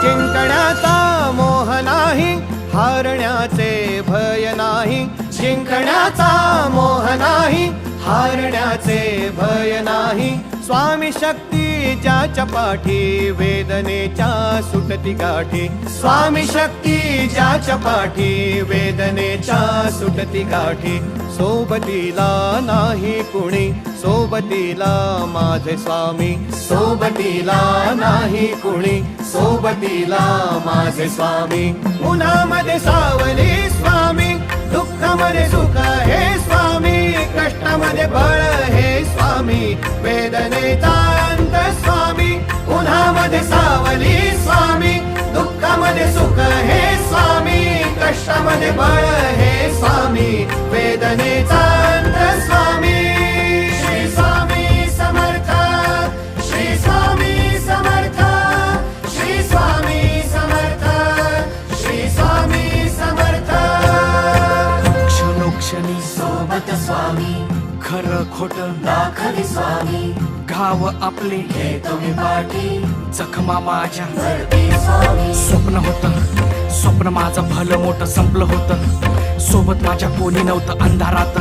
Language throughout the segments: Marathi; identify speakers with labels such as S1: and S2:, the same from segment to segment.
S1: जिंकण्याचा मोह नाही, हारण्याचे भय नाही. जिंकण्याचा मोह नाही, हारण्याचे भय नाही. स्वामी शक्ती ज्याच्या पाठी, वेदनेच्या सुटती गाठी. स्वामी शक्ती ज्याच्या पाठी, वेदनेच्या सुटती गाठी. सोबतीला नाही कुणी, सोबतीला माझे स्वामी. सोबतीला नाही कुणी, सोबतीला माझे स्वामी. उन्हामध्ये सावली स्वामी, दुःखामध्ये सुख हे स्वामी. कष्टामध्ये बळ हे स्वामी, वेदनेचा अंत स्वामी. उन्हामध्ये सावली स्वामी, दुःखामध्ये सुख हे स्वामी. कष्टामध्ये बळ हे स्वामी, वेदनेचा अंत स्वामी. श्री स्वामी समर्थ, श्री स्वामी समर्थ, श्री स्वामी समर्थ, श्री स्वामी समर्थ.
S2: क्षणोक्षणी
S3: सोबत स्वामी,
S2: खरं खोट
S3: दाखवी स्वामी.
S2: घाव आपले
S3: घेतो मी पाठी,
S2: जखमा माझ्या
S3: भरती स्वामी.
S2: स्वप्न होतं, स्वप्न माझं भलं मोठं संपलं होतं. सोबत माझ्या कोणी नव्हतं अंधारात.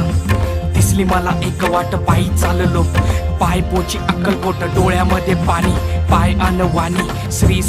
S2: दिसली मला एक वाट, पायी चाललो, पाय पोची अक्कलकोट. डोळ्यामध्ये पाणी, पाय अनवाणी. श्री